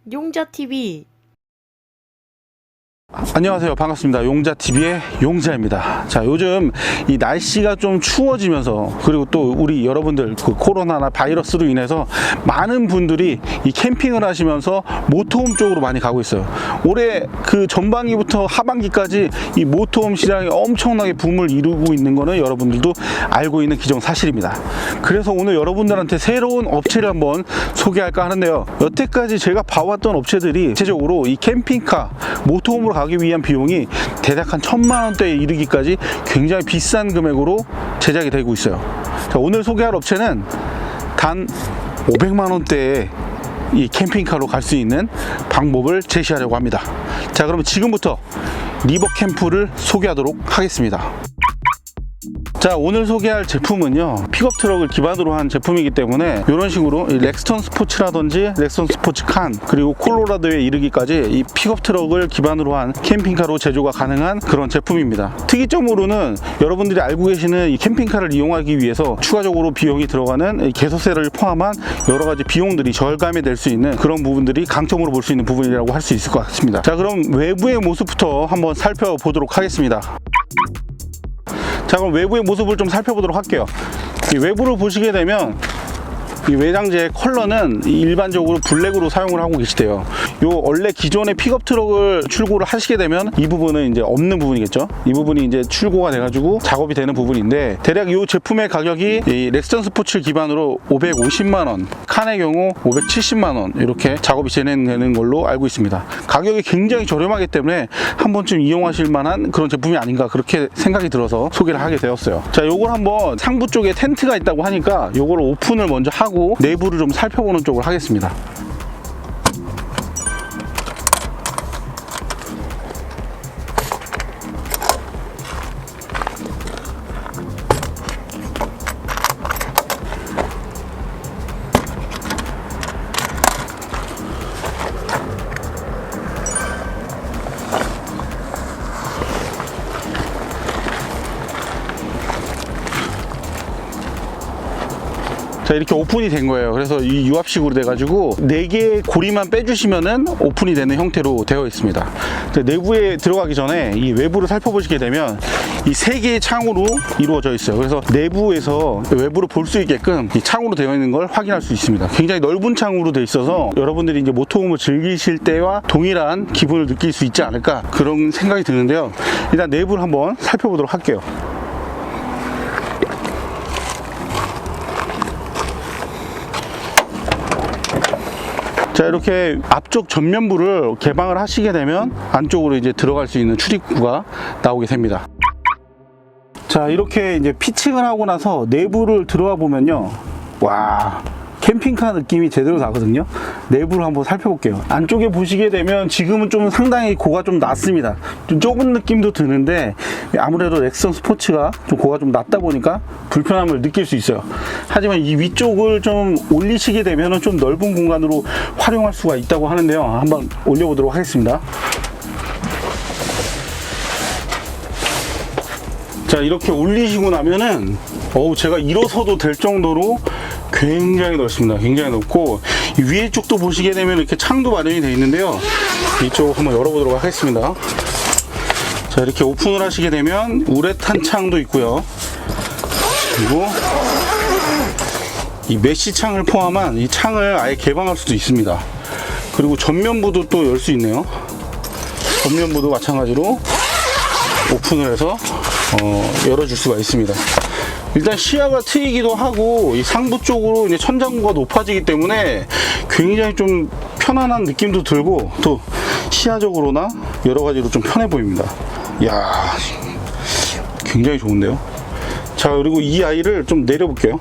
용자TV. 안녕하세요, 반갑습니다. 용자TV의 용자입니다. 자, 요즘 이 날씨가 좀 추워지면서, 그리고 또 우리 여러분들 그 코로나나 바이러스로 인해서 많은 분들이 이 캠핑을 하시면서 모터홈 쪽으로 많이 가고 있어요. 올해 그 전반기부터 하반기까지 이 모터홈 시장이 엄청나게 붐을 이루고 있는 거는 여러분들도 알고 있는 기정사실입니다. 그래서 오늘 여러분들한테 새로운 업체를 한번 소개할까 하는데요, 여태까지 제가 봐왔던 업체들이 대체적으로 이 캠핑카 모터홈으로 가기 위한 비용이 대략 한 1000만 원대에 이르기까지 굉장히 비싼 금액으로 제작이 되고 있어요. 자, 오늘 소개할 업체는 단 500만 원대의 이 캠핑카로 갈 수 있는 방법을 제시하려고 합니다. 자, 그러면 지금부터 리버캠프를 소개하도록 하겠습니다. 자, 오늘 소개할 제품은요, 픽업 트럭을 기반으로 한 제품이기 때문에 이런 식으로 이 렉스턴 스포츠라든지 렉스턴 스포츠 칸, 그리고 콜로라도에 이르기까지 이 픽업 트럭을 기반으로 한 캠핑카로 제조가 가능한 그런 제품입니다. 특이점으로는 여러분들이 알고 계시는 이 캠핑카를 이용하기 위해서 추가적으로 비용이 들어가는 이 개소세를 포함한 여러 가지 비용들이 절감이 될 수 있는 그런 부분들이 강점으로 볼 수 있는 부분이라고 할 수 있을 것 같습니다. 자, 그럼 외부의 모습부터 한번 살펴보도록 하겠습니다. 자, 그럼 외부의 모습을 좀 살펴보도록 할게요. 이 외부를 보시게 되면 이 외장재의 컬러는 일반적으로 블랙으로 사용을 하고 계시대요. 요 원래 기존의 픽업 트럭을 출고를 하시게 되면 이 부분은 이제 없는 부분이겠죠. 이 부분이 이제 출고가 돼가지고 작업이 되는 부분인데, 대략 이 제품의 가격이 이 렉스턴 스포츠 기반으로 550만 원, 칸의 경우 570만 원 이렇게 작업이 진행되는 걸로 알고 있습니다. 가격이 굉장히 저렴하기 때문에 한 번쯤 이용하실 만한 그런 제품이 아닌가, 그렇게 생각이 들어서 소개를 하게 되었어요. 자, 요걸 한번 상부 쪽에 텐트가 있다고 하니까 요걸 오픈을 먼저 하고 내부를 좀 살펴보는 쪽을 하겠습니다. 자, 이렇게 오픈이 된 거예요. 그래서 이 유압식으로 돼가지고 4개의 고리만 빼주시면은 오픈이 되는 형태로 되어 있습니다. 내부에 들어가기 전에 이 외부를 살펴보시게 되면 이 3개의 창으로 이루어져 있어요. 그래서 내부에서 외부를 볼 수 있게끔 이 창으로 되어 있는 걸 확인할 수 있습니다. 굉장히 넓은 창으로 되어 있어서 여러분들이 이제 모터홈을 즐기실 때와 동일한 기분을 느낄 수 있지 않을까, 그런 생각이 드는데요. 일단 내부를 한번 살펴보도록 할게요. 자, 이렇게 앞쪽 전면부를 개방을 하시게 되면 안쪽으로 이제 들어갈 수 있는 출입구가 나오게 됩니다. 자, 이렇게 이제 피칭을 하고 나서 내부를 들어와 보면요, 와, 캠핑카 느낌이 제대로 나거든요. 내부를 한번 살펴볼게요. 안쪽에 보시게 되면 지금은 좀 상당히 고가 좀 낮습니다. 좀 좁은 느낌도 드는데, 아무래도 렉스턴 스포츠가 좀 고가 좀 낮다 보니까 불편함을 느낄 수 있어요. 하지만 이 위쪽을 좀 올리시게 되면 좀 넓은 공간으로 활용할 수가 있다고 하는데요, 한번 올려보도록 하겠습니다. 자, 이렇게 올리시고 나면은 제가 일어서도 될 정도로 굉장히 넓습니다. 굉장히 넓고, 이 위에 쪽도 보시게 되면 이렇게 창도 마련이 되어 있는데요, 이쪽 한번 열어보도록 하겠습니다. 자, 이렇게 오픈을 하시게 되면 우레탄 창도 있고요, 그리고 이 메쉬 창을 포함한 이 창을 아예 개방할 수도 있습니다. 그리고 전면부도 또 열 수 있네요. 전면부도 마찬가지로 오픈을 해서 열어줄 수가 있습니다. 일단 시야가 트이기도 하고, 이 상부 쪽으로 이제 천장부가 높아지기 때문에 굉장히 좀 편안한 느낌도 들고, 또 시야적으로나 여러 가지로 좀 편해 보입니다. 이야, 굉장히 좋은데요. 자, 그리고 이 아이를 좀 내려볼게요.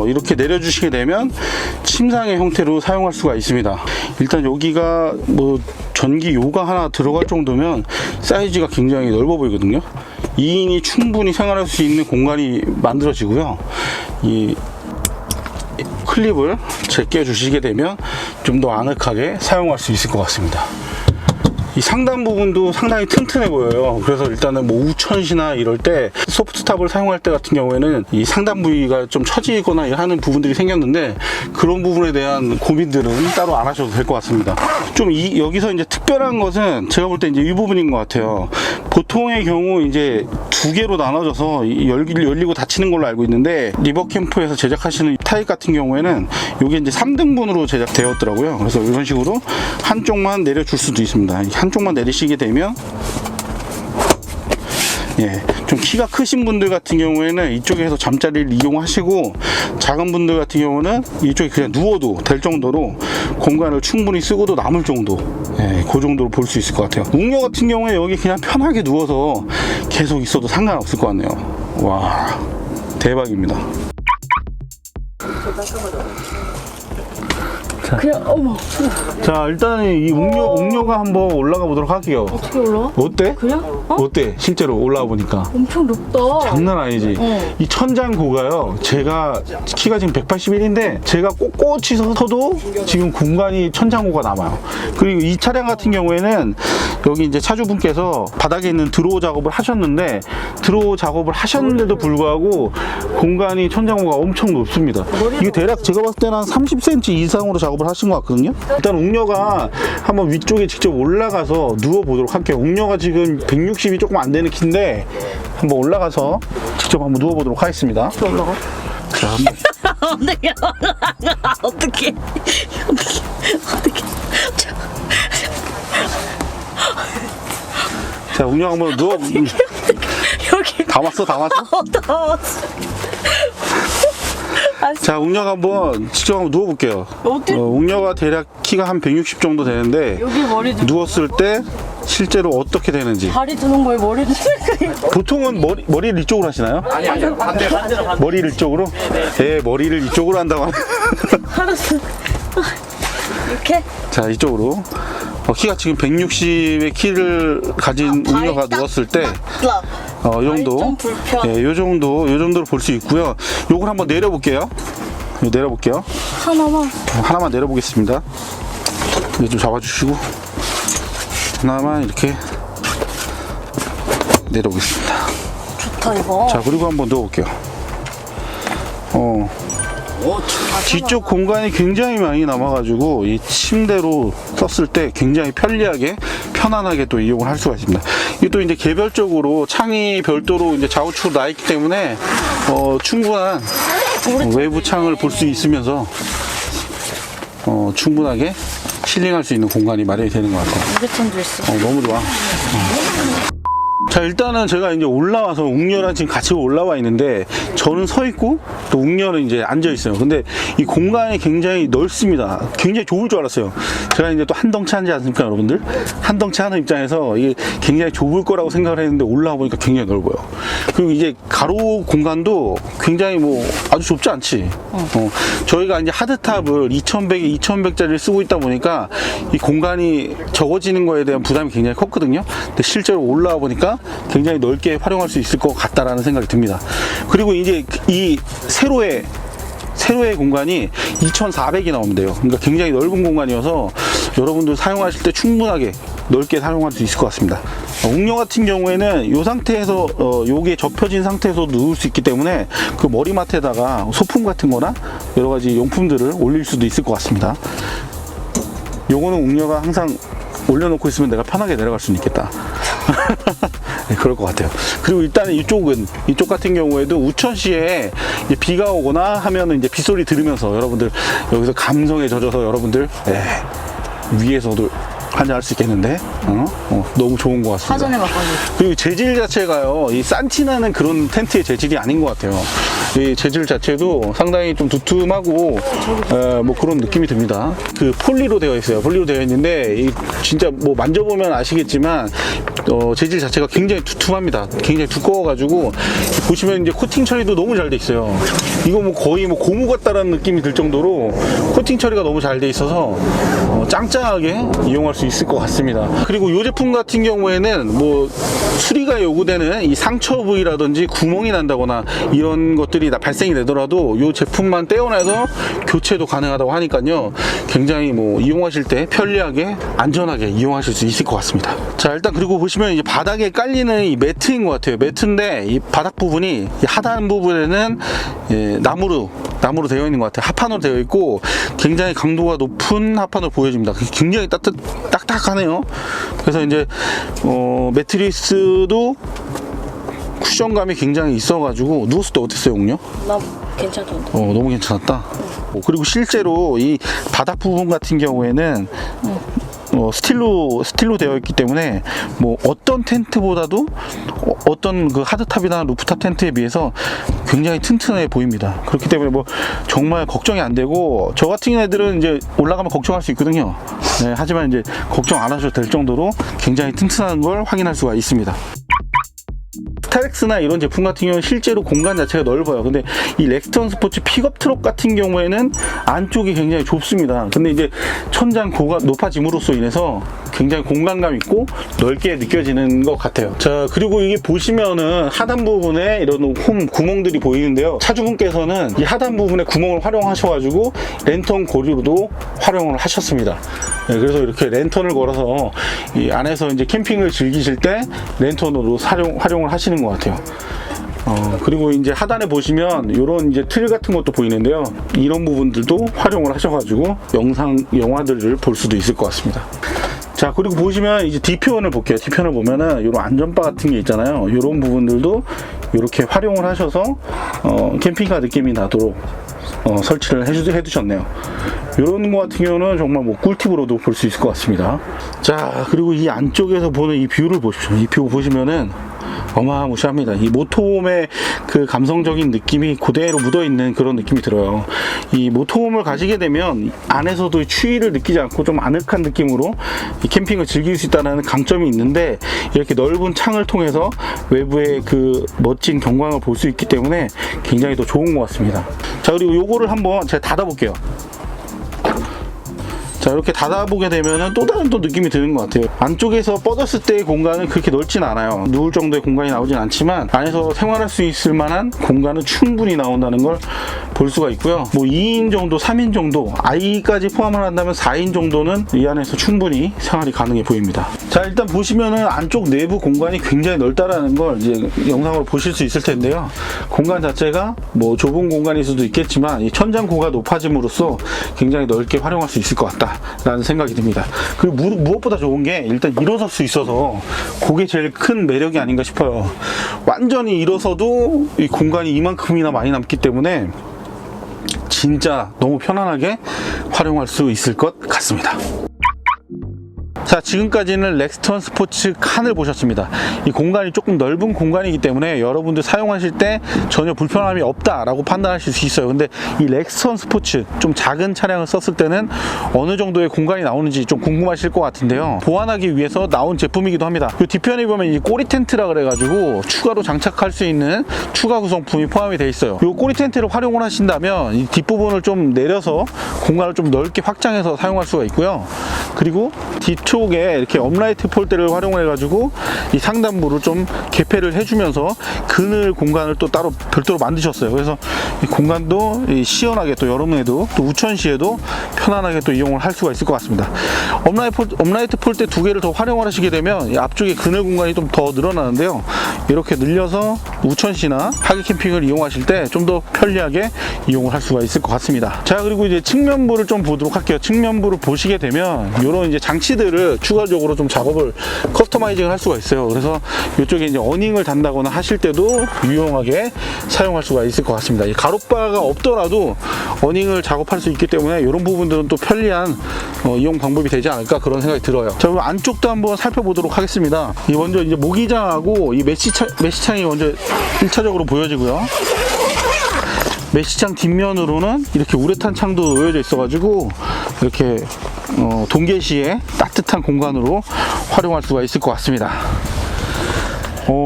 이렇게 내려주시게 되면 침상의 형태로 사용할 수가 있습니다. 일단 여기가 뭐 전기 요가 하나 들어갈 정도면 사이즈가 굉장히 넓어 보이거든요. 2인이 충분히 생활할 수 있는 공간이 만들어지고요. 이 클립을 제껴 주시게 되면 좀 더 아늑하게 사용할 수 있을 것 같습니다. 이 상단 부분도 상당히 튼튼해 보여요. 그래서 일단은 뭐 우천시나 이럴 때 소프트탑을 사용할 때 같은 경우에는 이 상단 부위가 좀 처지거나 하는 부분들이 생겼는데 그런 부분에 대한 고민들은 따로 안 하셔도 될 것 같습니다. 좀 여기서 이제 특별한 것은 제가 볼 때 이제 이 부분인 것 같아요. 보통의 경우 이제 두 개로 나눠져서 열리고 닫히는 걸로 알고 있는데 리버캠프에서 제작하시는 타입 같은 경우에는 이게 이제 3등분으로 제작되었더라고요. 그래서 이런 식으로 한쪽만 내려줄 수도 있습니다. 한쪽만 내리시게 되면 예, 좀 키가 크신 분들 같은 경우에는 이쪽에서 잠자리를 이용하시고 작은 분들 같은 경우는 이쪽에 그냥 누워도 될 정도로 공간을 충분히 쓰고도 남을 정도, 예, 그 정도로 볼 수 있을 것 같아요. 웅녀 같은 경우에 여기 그냥 편하게 누워서 계속 있어도 상관없을 것 같네요. 와, 대박입니다. 그냥 어머. 자, 일단 이 웅녀가 한번 올라가 보도록 할게요. 어떻게 올라와? 어때? 그냥? 어때? 실제로 올라와 보니까 엄청 높다. 장난 아니지. 이 천장고가요, 제가 키가 지금 181인데 제가 꼿꼿이 서도 지금 공간이 천장고가 남아요. 그리고 이 차량 같은 경우에는 여기 이제 차주분께서 바닥에 있는 드로우 작업을 하셨는데 드로우 작업을 하셨는데도 불구하고 공간이 천장고가 엄청 높습니다. 이게 대략 제가 봤을 때는 한 30cm 이상으로 작업을 하신 것 같거든요. 일단 웅녀가 한번 위쪽에 직접 올라가서 누워 보도록 할게요. 웅녀가 지금 160이 조금 안 되는 키인데 한번 올라가서 직접 한번 누워 보도록 하겠습니다. 올라가? 자, 한번. 어떻게? 자, 웅녀 한번 누워. 여기 다 왔어? 자, 웅녀가 한번 직접 한번 누워볼게요. 어디? 웅녀가 대략 키가 한 160 정도 되는데 여기 머리 누웠을 때 실제로 어떻게 되는지. 다리 드는 거에 머리 드는 거. 보통은 머리를 이쪽으로 하시나요? 아니요. 반대로. 머리를 이쪽으로? 네, 머리를 이쪽으로 한다고 하네. 알았어. 이렇게? 자, 이쪽으로. 키가 지금 160의 키를 가진 웅녀가 누웠을 때 이 정도, 좀 불편. 요 정도로 볼 수 있고요. 요걸 한번 내려볼게요. 내려볼게요. 하나만 내려보겠습니다. 이제 좀 잡아주시고 하나만 이렇게 내려보겠습니다. 좋다 이거. 자, 그리고 한번 누워볼게요. 뒤쪽 공간이 굉장히 많이 남아가지고 이 침대로 썼을 때 굉장히 편리하게 편안하게 또 이용을 할 수가 있습니다. 이게 또 이제 개별적으로 창이 별도로 이제 좌우측으로 나 있기 때문에 충분한 외부 창을 볼 수 있으면서 충분하게 힐링할 수 있는 공간이 마련이 되는 것 같아요. 우레탄도 있어. 너무 좋아. 자, 일단은 제가 이제 올라와서 웅녀랑 지금 같이 올라와 있는데 저는 서 있고 또 웅녀는 이제 앉아 있어요. 근데 이 공간이 굉장히 넓습니다. 굉장히 좁을 줄 알았어요. 제가 이제 또 한 덩치 하지 않습니까, 여러분들? 한 덩치 하는 입장에서 이게 굉장히 좁을 거라고 생각을 했는데 올라와 보니까 굉장히 넓어요. 그리고 이제 가로 공간도 굉장히 뭐 아주 좁지 않지. 저희가 이제 하드탑을 2100에 2100짜리를 쓰고 있다 보니까 이 공간이 적어지는 거에 대한 부담이 굉장히 컸거든요. 근데 실제로 올라와 보니까 굉장히 넓게 활용할 수 있을 것 같다라는 생각이 듭니다. 그리고 이제 이 세로의 공간이 2400이 나오면 돼요. 그러니까 굉장히 넓은 공간이어서 여러분들 사용하실 때 충분하게 넓게 사용할 수 있을 것 같습니다. 웅녀 같은 경우에는 이 상태에서 요게 접혀진 상태에서 누울 수 있기 때문에 그 머리맡에다가 소품 같은 거나 여러 가지 용품들을 올릴 수도 있을 것 같습니다. 요거는 웅녀가 항상 올려놓고 있으면 내가 편하게 내려갈 수는 있겠다. 네, 그럴 것 같아요. 그리고 일단은 이쪽 같은 경우에도 우천시에 비가 오거나 하면은 이제 빗소리 들으면서 여러분들 여기서 감성에 젖어서 여러분들 위에서도 한잔할 수 있겠는데 너무 좋은 것 같습니다. 사전에 바꿔줘. 그리고 재질 자체가요, 이 산티나는 그런 텐트의 재질이 아닌 것 같아요. 이 재질 자체도 상당히 좀 두툼하고 뭐 그런 느낌이 듭니다. 그 폴리로 되어 있어요. 폴리로 되어 있는데 진짜 뭐 만져보면 아시겠지만 재질 자체가 굉장히 두툼합니다. 굉장히 두꺼워가지고 보시면 이제 코팅 처리도 너무 잘 돼 있어요. 이거 뭐 거의 뭐 고무 같다라는 느낌이 들 정도로 코팅 처리가 너무 잘 돼 있어서 짱짱하게 이용할 수 있을 것 같습니다. 그리고 이 제품 같은 경우에는 뭐 수리가 요구되는 이 상처 부위라든지 구멍이 난다거나 이런 것들이 다 발생이 되더라도 이 제품만 떼어내서 교체도 가능하다고 하니까요, 굉장히 뭐 이용하실 때 편리하게 안전하게 이용하실 수 있을 것 같습니다. 자, 일단 그리고 보시면 이제 바닥에 깔리는 이 매트인 것 같아요. 매트인데 이 바닥 부분이 이 하단 부분에는 나무로 되어 있는 것 같아요. 합판으로 되어 있고 굉장히 강도가 높은 합판으로 보여집니다. 굉장히 딱딱하네요. 그래서 이제 매트리스도 쿠션감이 굉장히 있어가지고 누웠을 때 어땠어요, 옹요? 나 괜찮던데. 너무 괜찮았다. 그리고 실제로 이 바닥 부분 같은 경우에는 스틸로 되어 있기 때문에 뭐 어떤 텐트보다도 어떤 그 하드탑이나 루프탑 텐트에 비해서 굉장히 튼튼해 보입니다. 그렇기 때문에 뭐 정말 걱정이 안 되고, 저 같은 애들은 이제 올라가면 걱정할 수 있거든요. 네, 하지만 이제 걱정 안 하셔도 될 정도로 굉장히 튼튼한 걸 확인할 수가 있습니다. 스타렉스나 이런 제품 같은 경우는 실제로 공간 자체가 넓어요. 근데 이 렉스턴 스포츠 픽업 트럭 같은 경우에는 안쪽이 굉장히 좁습니다. 근데 이제 천장 고가 높아짐으로써 인해서 굉장히 공간감 있고 넓게 느껴지는 것 같아요. 자, 그리고 이게 보시면은 하단 부분에 이런 홈 구멍들이 보이는데요, 차주분께서는 이 하단 부분에 구멍을 활용하셔가지고 랜턴 고리로도 활용을 하셨습니다. 네, 그래서 이렇게 랜턴을 걸어서 이 안에서 이제 캠핑을 즐기실 때 랜턴으로 활용을 하시는 것 같아요. 그리고 이제 하단에 보시면 이런 이제 틀 같은 것도 보이는데요, 이런 부분들도 활용을 하셔가지고 영화들을 볼 수도 있을 것 같습니다. 자, 그리고 보시면 이제 뒤편을 볼게요. 뒤편을 보면은 이런 안전바 같은 게 있잖아요. 이런 부분들도 이렇게 활용을 하셔서 캠핑카 느낌이 나도록 설치를 해두셨네요. 이런 거 같은 경우는 정말 뭐 꿀팁으로도 볼 수 있을 것 같습니다. 자, 그리고 이 안쪽에서 보는 이 뷰를 보십시오. 이 뷰 보시면은 어마무시합니다. 이 모토홈의 그 감성적인 느낌이 그대로 묻어있는 그런 느낌이 들어요. 이 모토홈을 가지게 되면 안에서도 추위를 느끼지 않고 좀 아늑한 느낌으로 이 캠핑을 즐길 수 있다는 강점이 있는데, 이렇게 넓은 창을 통해서 외부의 그 멋진 경관을 볼 수 있기 때문에 굉장히 더 좋은 것 같습니다. 자, 그리고 요거를 한번 제가 닫아볼게요. 자, 이렇게 닫아보게 되면은 또 다른 느낌이 드는 것 같아요. 안쪽에서 뻗었을 때의 공간은 그렇게 넓진 않아요. 누울 정도의 공간이 나오진 않지만 안에서 생활할 수 있을 만한 공간은 충분히 나온다는 걸 볼 수가 있고요. 뭐 2인 정도, 3인 정도, 아이까지 포함을 한다면 4인 정도는 이 안에서 충분히 생활이 가능해 보입니다. 자, 일단 보시면은 안쪽 내부 공간이 굉장히 넓다라는 걸 이제 영상으로 보실 수 있을 텐데요. 공간 자체가 뭐 좁은 공간일 수도 있겠지만 이 천장 고가 높아짐으로써 굉장히 넓게 활용할 수 있을 것 같다라는 생각이 듭니다. 그리고 무엇보다 좋은 게 일단 일어설 수 있어서 그게 제일 큰 매력이 아닌가 싶어요. 완전히 일어서도 이 공간이 이만큼이나 많이 남기 때문에 진짜 너무 편안하게 활용할 수 있을 것 같습니다. 자, 지금까지는 렉스턴 스포츠 칸을 보셨습니다. 이 공간이 조금 넓은 공간이기 때문에 여러분들 사용하실 때 전혀 불편함이 없다라고 판단하실 수 있어요. 근데 이 렉스턴 스포츠 좀 작은 차량을 썼을 때는 어느 정도의 공간이 나오는지 좀 궁금하실 것 같은데요, 보완하기 위해서 나온 제품이기도 합니다. 그 뒤편에 보면 이 꼬리 텐트라 그래가지고 추가로 장착할 수 있는 추가 구성품이 포함이 되어 있어요. 이 꼬리 텐트를 활용을 하신다면 이 뒷부분을 좀 내려서 공간을 좀 넓게 확장해서 사용할 수가 있고요. 그리고 뒤쪽에 이렇게 업라이트 폴대를 활용해 가지고 이 상단부를 좀 개폐를 해주면서 그늘 공간을 또 따로 별도로 만드셨어요. 그래서 이 공간도 시원하게 또 여름에도 또 우천시에도 편안하게 또 이용을 할 수가 있을 것 같습니다. 업라이트 폴대 두 개를 더 활용을 하시게 되면 이 앞쪽에 그늘 공간이 좀 더 늘어나는데요, 이렇게 늘려서 우천시나 하계 캠핑을 이용하실 때 좀 더 편리하게 이용을 할 수가 있을 것 같습니다. 자, 그리고 이제 측면부를 좀 보도록 할게요. 측면부를 보시게 되면 이런 이제 장치들을 추가적으로 좀 작업을 커스터마이징을 할 수가 있어요. 그래서 이쪽에 이제 어닝을 단다거나 하실 때도 유용하게 사용할 수가 있을 것 같습니다. 이 가로바가 없더라도 어닝을 작업할 수 있기 때문에 이런 부분들은 또 편리한 이용 방법이 되지 않을까, 그런 생각이 들어요. 자, 그럼 안쪽도 한번 살펴보도록 하겠습니다. 이 먼저 이제 모기장하고 이 메시창이 먼저 1차적으로 보여지고요. 메시창 뒷면으로는 이렇게 우레탄 창도 놓여져 있어가지고 이렇게 동계시에 따뜻한 공간으로 활용할 수가 있을 것 같습니다.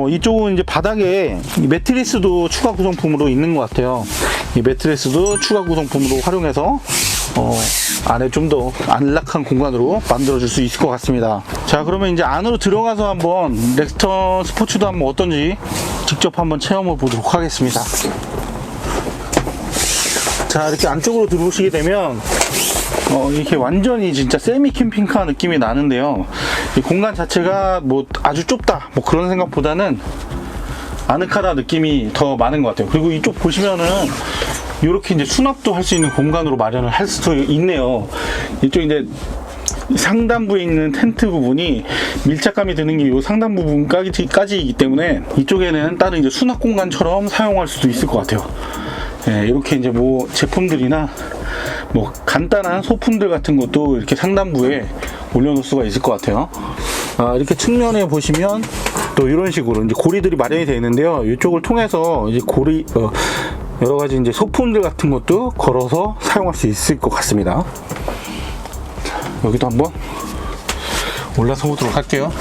이쪽은 이제 바닥에 이 매트리스도 추가 구성품으로 있는 것 같아요. 이 매트리스도 추가 구성품으로 활용해서 안에 좀 더 안락한 공간으로 만들어줄 수 있을 것 같습니다. 자, 그러면 이제 안으로 들어가서 한번 렉스턴 스포츠도 한번 어떤지 직접 한번 체험을 보도록 하겠습니다. 자, 이렇게 안쪽으로 들어오시게 되면 이렇게 완전히 진짜 세미 캠핑카 느낌이 나는데요. 이 공간 자체가 뭐 아주 좁다 뭐 그런 생각보다는 아늑하다 느낌이 더 많은 것 같아요. 그리고 이쪽 보시면은 이렇게 이제 수납도 할 수 있는 공간으로 마련을 할 수도 있네요. 이쪽 이제 상단부에 있는 텐트 부분이 밀착감이 드는 게 이 상단 부분까지이기 때문에 이쪽에는 다른 이제 수납 공간처럼 사용할 수도 있을 것 같아요. 네, 이렇게 이제 뭐 제품들이나 뭐 간단한 소품들 같은 것도 이렇게 상단부에 올려놓을 수가 있을 것 같아요. 이렇게 측면에 보시면 또 이런 식으로 이제 고리들이 마련이 되어 있는데요. 이쪽을 통해서 이제 고리 여러 가지 이제 소품들 같은 것도 걸어서 사용할 수 있을 것 같습니다. 여기도 한번 올라서 보도록 할게요.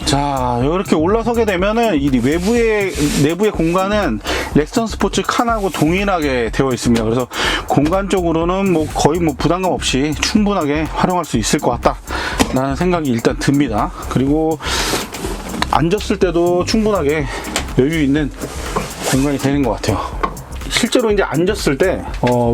자, 이렇게 올라서게 되면은 이 내부의 공간은 렉스턴 스포츠 칸하고 동일하게 되어 있습니다. 그래서 공간적으로는 뭐 거의 뭐 부담감 없이 충분하게 활용할 수 있을 것 같다라는 생각이 일단 듭니다. 그리고 앉았을 때도 충분하게 여유 있는 공간이 되는 것 같아요. 실제로 이제 앉았을 때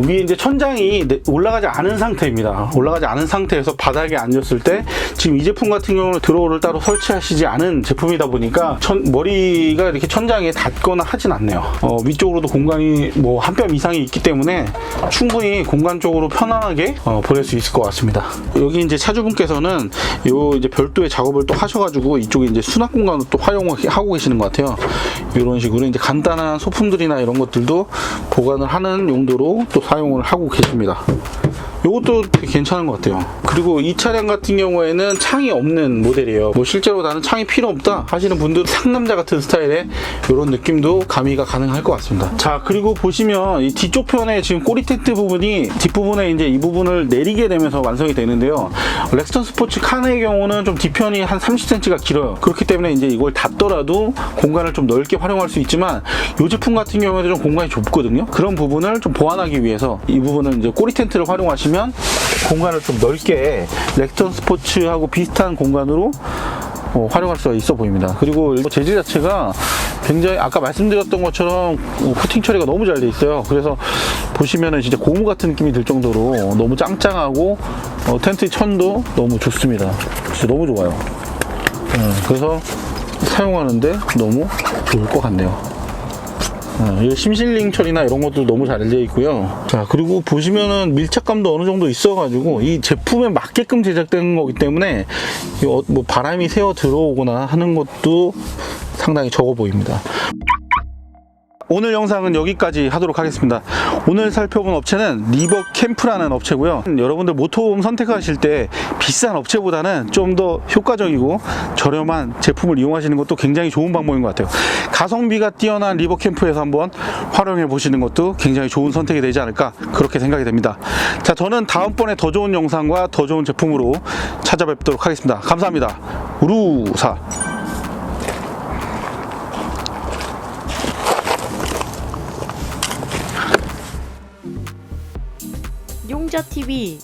위에 이제 천장이 올라가지 않은 상태입니다. 올라가지 않은 상태에서 바닥에 앉았을 때 지금 이 제품 같은 경우는 드로우를 따로 설치하시지 않은 제품이다 보니까 머리가 이렇게 천장에 닿거나 하진 않네요. 위쪽으로도 공간이 뭐 한 뼘 이상이 있기 때문에 충분히 공간적으로 편안하게 보낼 수 있을 것 같습니다. 여기 이제 차주분께서는 요 이제 별도의 작업을 또 하셔가지고 이쪽에 이제 수납 공간을 또 활용하고 계시는 것 같아요. 이런 식으로 이제 간단한 소품들이나 이런 것들도 보관을 하는 용도로 또 사용을 하고 계십니다. 이것도 괜찮은 것 같아요. 그리고 이 차량 같은 경우에는 창이 없는 모델이에요. 뭐 실제로 나는 창이 필요 없다 하시는 분들 상남자 같은 스타일의 이런 느낌도 가미가 가능할 것 같습니다. 자, 그리고 보시면 이 뒤쪽 편에 지금 꼬리 텐트 부분이 뒷부분에 이제 이 부분을 내리게 되면서 완성이 되는데요. 렉스턴 스포츠 칸의 경우는 좀 뒤편이 한 30cm가 길어요. 그렇기 때문에 이제 이걸 닫더라도 공간을 좀 넓게 활용할 수 있지만 이 제품 같은 경우에는 좀 공간이 좁거든요. 그런 부분을 좀 보완하기 위해서 이 부분은 이제 꼬리 텐트를 활용하시면 공간을 좀 넓게 렉스턴 스포츠하고 비슷한 공간으로 활용할 수가 있어 보입니다. 그리고 재질 자체가 굉장히 아까 말씀드렸던 것처럼 코팅 처리가 너무 잘 돼 있어요. 그래서 보시면은 진짜 고무 같은 느낌이 들 정도로 너무 짱짱하고 텐트 천도 너무 좋습니다. 진짜 너무 좋아요. 그래서 사용하는데 너무 좋을 것 같네요. 이 심실링 처리나 이런 것도 너무 잘 되어 있고요. 자, 그리고 보시면은 밀착감도 어느 정도 있어가지고 이 제품에 맞게끔 제작된 거기 때문에 뭐 바람이 새어 들어오거나 하는 것도 상당히 적어 보입니다. 오늘 영상은 여기까지 하도록 하겠습니다. 오늘 살펴본 업체는 리버캠프라는 업체고요. 여러분들 모터홈 선택하실 때 비싼 업체보다는 좀 더 효과적이고 저렴한 제품을 이용하시는 것도 굉장히 좋은 방법인 것 같아요. 가성비가 뛰어난 리버캠프에서 한번 활용해 보시는 것도 굉장히 좋은 선택이 되지 않을까 그렇게 생각이 됩니다. 자, 저는 다음번에 더 좋은 영상과 더 좋은 제품으로 찾아뵙도록 하겠습니다. 감사합니다. 우루사. 용자TV